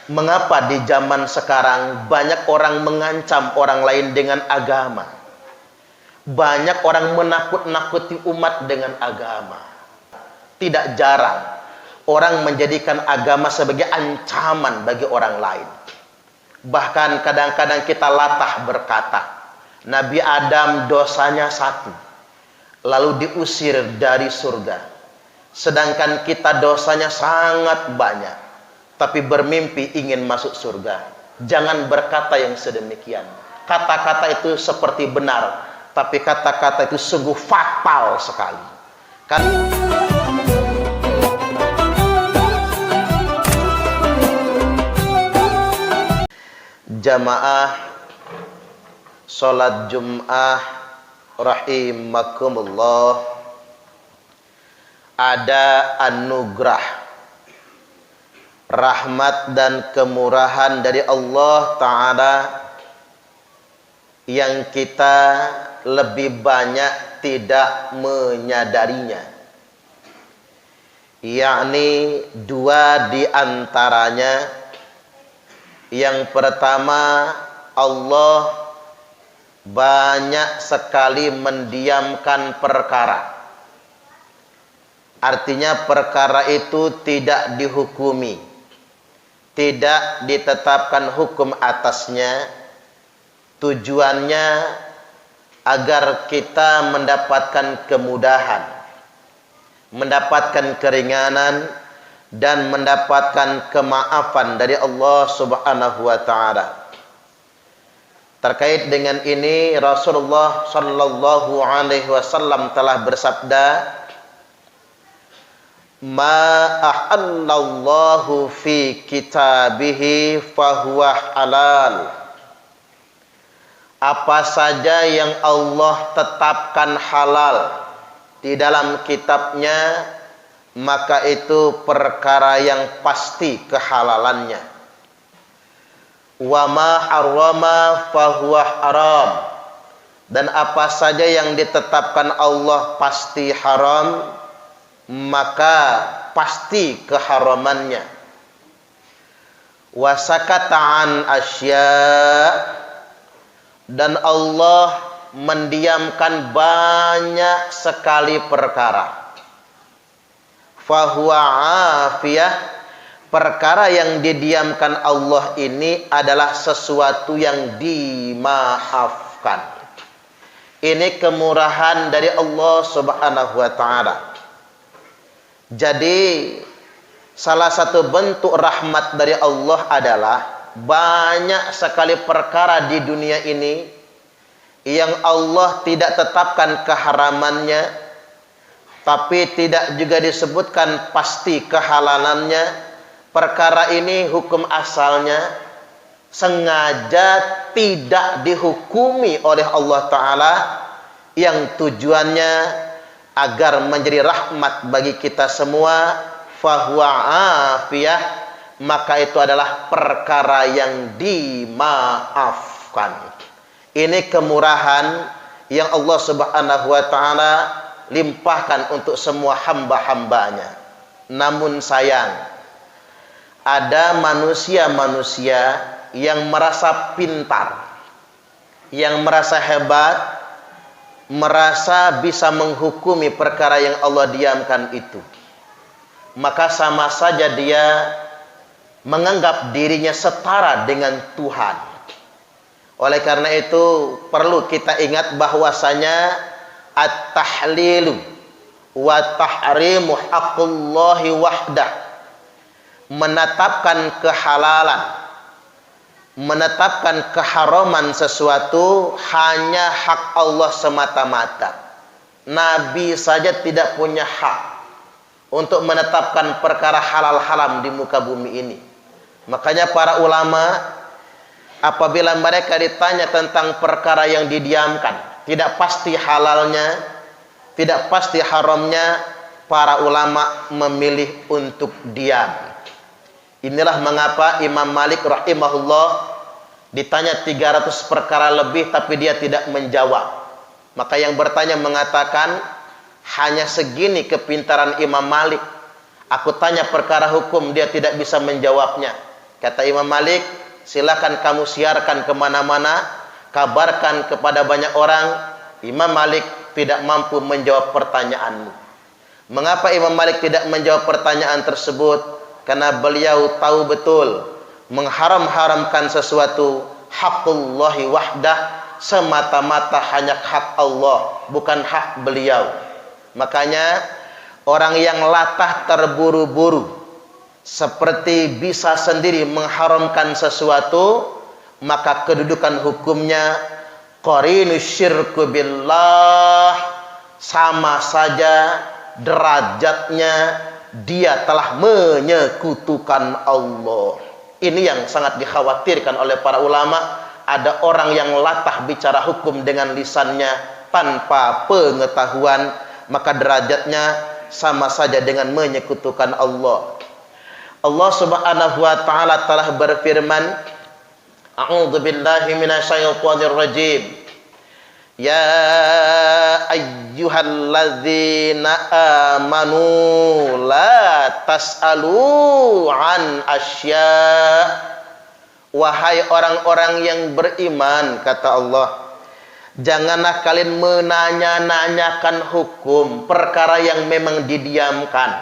Mengapa di zaman sekarang banyak orang mengancam orang lain dengan agama? Banyak orang menakut-nakuti umat dengan agama. Tidak jarang orang menjadikan agama sebagai ancaman bagi orang lain. Bahkan kadang-kadang kita latah berkata, Nabi Adam dosanya satu, lalu diusir dari surga. Sedangkan kita dosanya sangat banyak, tapi bermimpi ingin masuk surga. Jangan berkata yang sedemikian. Kata-kata itu seperti benar, tapi kata-kata itu sungguh fatal sekali. Jamaah sholat Jum'ah rahimakumullah, ada anugerah, rahmat dan kemurahan dari Allah Ta'ala yang kita lebih banyak tidak menyadarinya, yakni dua di antaranya. Yang pertama, Allah banyak sekali mendiamkan perkara. Artinya perkara itu tidak dihukumi, tidak ditetapkan hukum atasnya. Tujuannya agar kita mendapatkan kemudahan, mendapatkan keringanan, dan mendapatkan kemaafan dari Allah Subhanahu wa Ta'ala. Terkait dengan ini, Rasulullah Sallallahu Alaihi Wasallam telah bersabda, "Ma ahallallahu fi kitabihi fahuwa halal." Apa saja yang Allah tetapkan halal di dalam kitabnya, maka itu perkara yang pasti kehalalannya. Wa ma harrama fahuwa haram. Dan apa saja yang ditetapkan Allah pasti haram, maka pasti keharamannya. Wa sakata an asya. Dan Allah mendiamkan banyak sekali perkara. Fahuwa afiyah, perkara yang didiamkan Allah ini adalah sesuatu yang dimaafkan. Ini kemurahan dari Allah Subhanahu wa Ta'ala. Jadi salah satu bentuk rahmat dari Allah adalah banyak sekali perkara di dunia ini yang Allah tidak tetapkan keharamannya, tapi tidak juga disebutkan pasti kehalalannya. Perkara ini hukum asalnya sengaja tidak dihukumi oleh Allah Ta'ala, yang tujuannya agar menjadi rahmat bagi kita semua. Fahuwa afiyah, maka itu adalah perkara yang dimaafkan. Ini kemurahan yang Allah Subhanahu wa Ta'ala limpahkan untuk semua hamba-hambanya. Namun sayang, ada manusia-manusia yang merasa pintar, yang merasa hebat, merasa bisa menghukumi perkara yang Allah diamkan itu. Maka sama saja dia menganggap dirinya setara dengan Tuhan. Oleh karena itu perlu kita ingat bahwasanya at-tahlilu wa tahrimu haqqullahi wahdah. Menetapkan kehalalan, menetapkan keharaman sesuatu hanya hak Allah semata-mata. Nabi saja tidak punya hak untuk menetapkan perkara halal haram di muka bumi ini. Makanya para ulama apabila mereka ditanya tentang perkara yang didiamkan, tidak pasti halalnya, tidak pasti haramnya, para ulama memilih untuk diam. Inilah mengapa Imam Malik rahimahullah ditanya 300 perkara lebih tapi dia tidak menjawab. Maka yang bertanya mengatakan, hanya segini kepintaran Imam Malik. Aku tanya perkara hukum, dia tidak bisa menjawabnya. Kata Imam Malik, silakan kamu siarkan kemana-mana, kabarkan kepada banyak orang. Imam Malik tidak mampu menjawab pertanyaanmu. Mengapa Imam Malik tidak menjawab pertanyaan tersebut? Karena beliau tahu betul mengharam-haramkan sesuatu hakullahi wahdah, semata-mata hanya hak Allah, bukan hak beliau. Makanya orang yang latah terburu-buru seperti bisa sendiri mengharamkan sesuatu, maka kedudukan hukumnya qarinus syirku billah, sama saja derajatnya dia telah menyekutukan Allah. Ini yang sangat dikhawatirkan oleh para ulama. Ada orang yang latah bicara hukum dengan lisannya tanpa pengetahuan, maka derajatnya sama saja dengan menyekutukan Allah. Allah Subhanahu wa taala telah berfirman, A'udzu billahi minasyaitonir rajim. Ya ayyuhalladzina amanu la tas'alu an asya'. Wahai orang-orang yang beriman, kata Allah, janganlah kalian menanya-nanyakan hukum perkara yang memang didiamkan,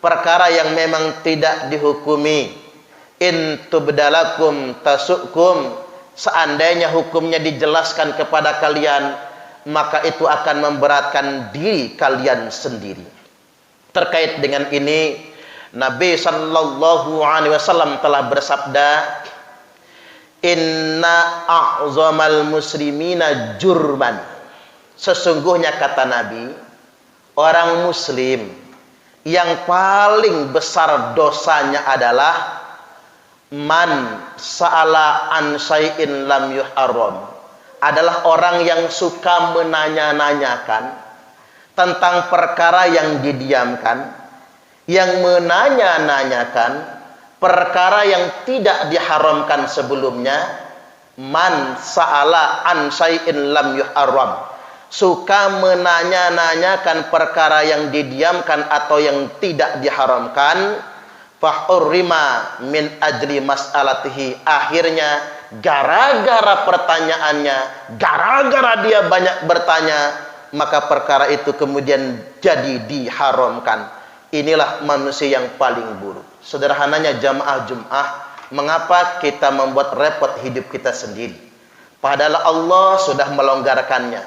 perkara yang memang tidak dihukumi. In tubdalakum tasukum, seandainya hukumnya dijelaskan kepada kalian, maka itu akan memberatkan diri kalian sendiri. Terkait dengan ini, Nabi sallallahu alaihi wasallam telah bersabda, Inna a'zamal muslimina jurman. Sesungguhnya kata Nabi, orang muslim yang paling besar dosanya adalah man sa'ala an syai'in lam yuharram, adalah orang yang suka menanya-nanyakan tentang perkara yang didiamkan, yang menanya-nanyakan perkara yang tidak diharamkan sebelumnya. Man sa'ala an syai'in lam yuharram, suka menanya-nanyakan perkara yang didiamkan atau yang tidak diharamkan. Fahurrima min ajli mas'alatihi, akhirnya gara-gara pertanyaannya, gara-gara dia banyak bertanya, maka perkara itu kemudian jadi diharamkan. Inilah manusia yang paling buruk. Sederhananya jamaah Jum'ah, mengapa kita membuat repot hidup kita sendiri, padahal Allah sudah melonggarkannya.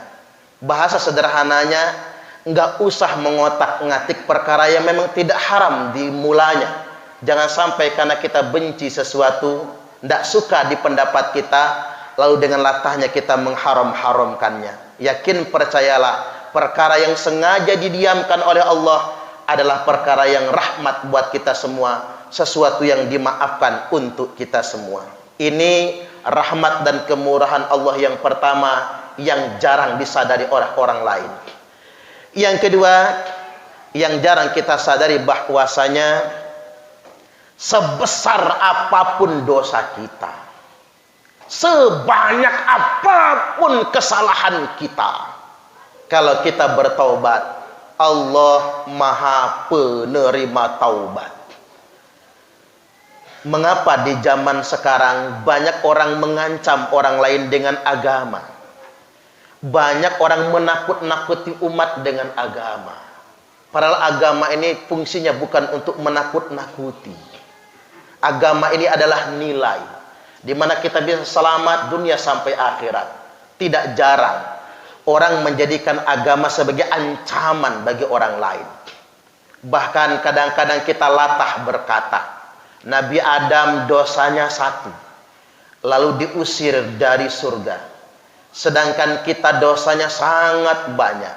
Bahasa sederhananya, enggak usah mengotak-ngatik perkara yang memang tidak haram dimulanya. Jangan sampai karena kita benci sesuatu, tidak suka di pendapat kita, lalu dengan latahnya kita mengharam-haramkannya. Yakin, percayalah, perkara yang sengaja didiamkan oleh Allah adalah perkara yang rahmat buat kita semua, sesuatu yang dimaafkan untuk kita semua. Ini rahmat dan kemurahan Allah yang pertama, yang jarang disadari orang-orang lain. Yang kedua, yang jarang kita sadari bahwasanya sebesar apapun dosa kita, sebanyak apapun kesalahan kita, kalau kita bertaubat, Allah Maha Penerima taubat. Mengapa di zaman sekarang banyak orang mengancam orang lain dengan agama? Banyak orang menakut-nakuti umat dengan agama. Padahal agama ini fungsinya bukan untuk menakut-nakuti. Agama ini adalah nilai, di mana kita bisa selamat dunia sampai akhirat. Tidak jarang orang menjadikan agama sebagai ancaman bagi orang lain. Bahkan kadang-kadang kita latah berkata, Nabi Adam dosanya satu, lalu diusir dari surga. Sedangkan kita dosanya sangat banyak,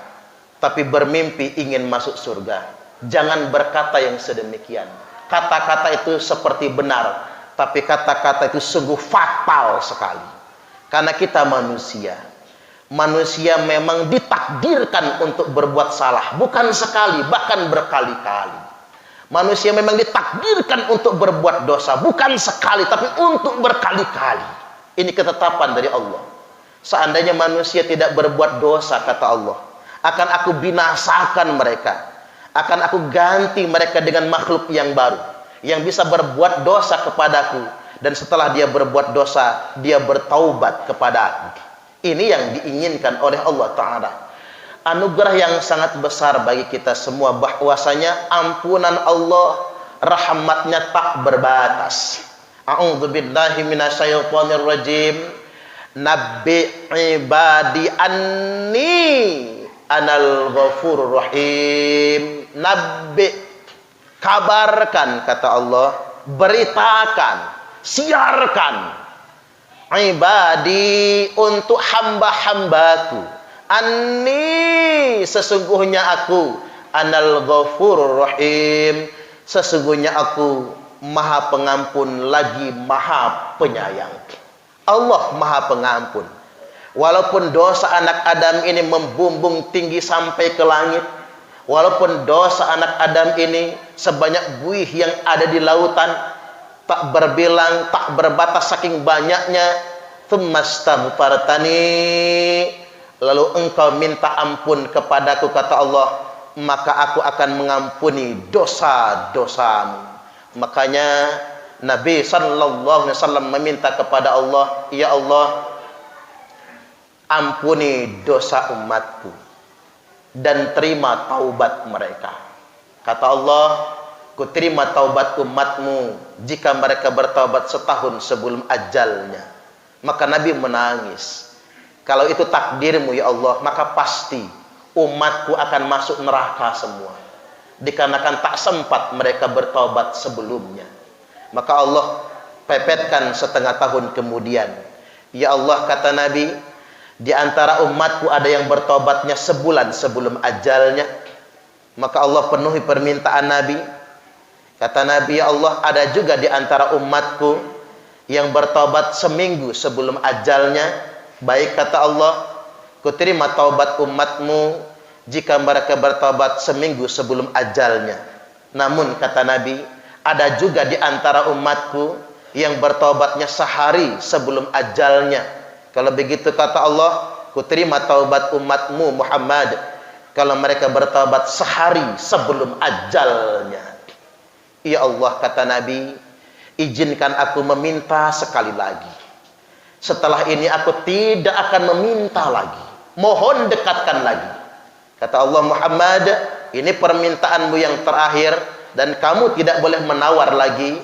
tapi bermimpi ingin masuk surga. Jangan berkata yang sedemikian. Kata-kata itu seperti benar, tapi kata-kata itu sungguh fatal sekali. Karena kita manusia. Manusia memang ditakdirkan untuk berbuat salah, bukan sekali, bahkan berkali-kali. Manusia memang ditakdirkan untuk berbuat dosa, bukan sekali, tapi untuk berkali-kali. Ini ketetapan dari Allah. Seandainya manusia tidak berbuat dosa, kata Allah, akan aku binasakan mereka, akan aku ganti mereka dengan makhluk yang baru, yang bisa berbuat dosa kepadaku, dan setelah dia berbuat dosa dia bertaubat kepada. Ini yang diinginkan oleh Allah Ta'ala. Anugerah yang sangat besar bagi kita semua, bahwasanya ampunan Allah, rahmatnya tak berbatas. A'udzubillahi minasyaitonir rajim. Nabbi ibadi anni anal ghafurur rahim. Nabbi, kabarkan, kata Allah, beritakan, siarkan, ibadi, untuk hamba-hambaku, anni, sesungguhnya aku, anal ghafurur rahim, sesungguhnya aku maha pengampun lagi maha penyayang. Allah maha pengampun. Walaupun dosa anak Adam ini membumbung tinggi sampai ke langit, walaupun dosa anak Adam ini sebanyak buih yang ada di lautan, tak berbilang, tak berbatas saking banyaknya, tsummastaghfartani, lalu engkau minta ampun kepadaku, kata Allah, maka aku akan mengampuni dosa-dosamu. Makanya Nabi sallallahu alaihi wasallam meminta kepada Allah, ya Allah, ampuni dosa umatku dan terima taubat mereka. Kata Allah, ku terima taubat umatmu jika mereka bertaubat setahun sebelum ajalnya. Maka Nabi menangis. Kalau itu takdirmu ya Allah, maka pasti umatku akan masuk neraka semua, dikarenakan tak sempat mereka bertaubat sebelumnya. Maka Allah pepetkan setengah tahun kemudian. Ya Allah, kata Nabi, di antara umatku ada yang bertobatnya sebulan sebelum ajalnya. Maka Allah penuhi permintaan Nabi. Kata Nabi, ya Allah, ada juga di antara umatku yang bertobat seminggu sebelum ajalnya. Baik, kata Allah, ku terima taubat umatmu jika mereka bertobat seminggu sebelum ajalnya. Namun, kata Nabi, ada juga di antara umatku yang bertobatnya sehari sebelum ajalnya. Kalau begitu, kata Allah, ku terima taubat umatmu Muhammad kalau mereka bertobat sehari sebelum ajalnya. Ya Allah, kata Nabi, izinkan aku meminta sekali lagi. Setelah ini aku tidak akan meminta lagi. Mohon dekatkan lagi. Kata Allah, Muhammad, ini permintaanmu yang terakhir dan kamu tidak boleh menawar lagi.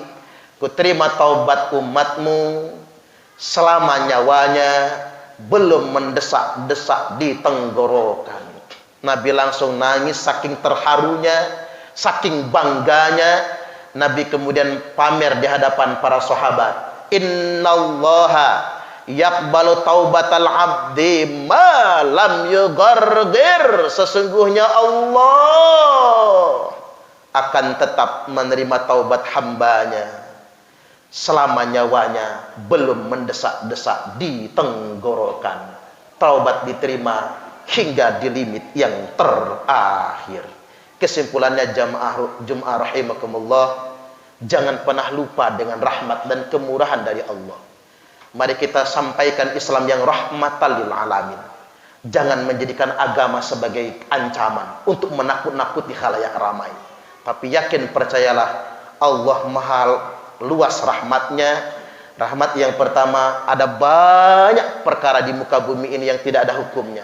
Ku terima taubat umatmu selama nyawanya belum mendesak-desak di tenggorokan. Nabi langsung nangis saking terharunya, saking bangganya. Nabi kemudian pamer di hadapan para sahabat, innallaha yaqbalu taubatal abdi ma lam yughargir. Sesungguhnya Allah akan tetap menerima taubat hambanya selama nyawanya belum mendesak-desak di tenggorokan. Taubat diterima hingga di limit yang terakhir. Kesimpulannya, Jum'ah rahimakumullah, jangan pernah lupa dengan rahmat dan kemurahan dari Allah. Mari kita sampaikan Islam yang rahmatan lil alamin. Jangan menjadikan agama sebagai ancaman untuk menakut-nakuti khalayak ramai. Tapi yakin, percayalah, Allah maha luas rahmatnya. Rahmat yang pertama, ada banyak perkara di muka bumi ini yang tidak ada hukumnya.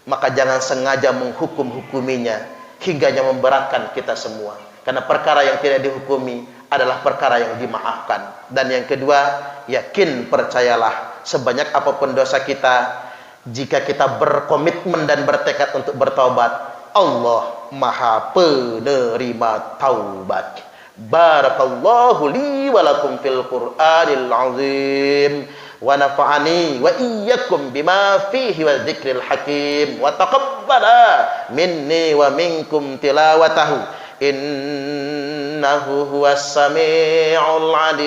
Maka jangan sengaja menghukum-hukuminya hingganya memberatkan kita semua. Karena perkara yang tidak dihukumi adalah perkara yang dimaafkan. Dan yang kedua, yakin, percayalah, sebanyak apapun dosa kita, jika kita berkomitmen dan bertekad untuk bertaubat, Allah maha penerima taubat. Barakallahu li wa lakum fil Qur'anil azim, wa nafa'ani wa iyyakum bima fihi wa dzikril hakim, wa taqabbala minni wa minkum tilawatahu innahu huwas sami'ul alim.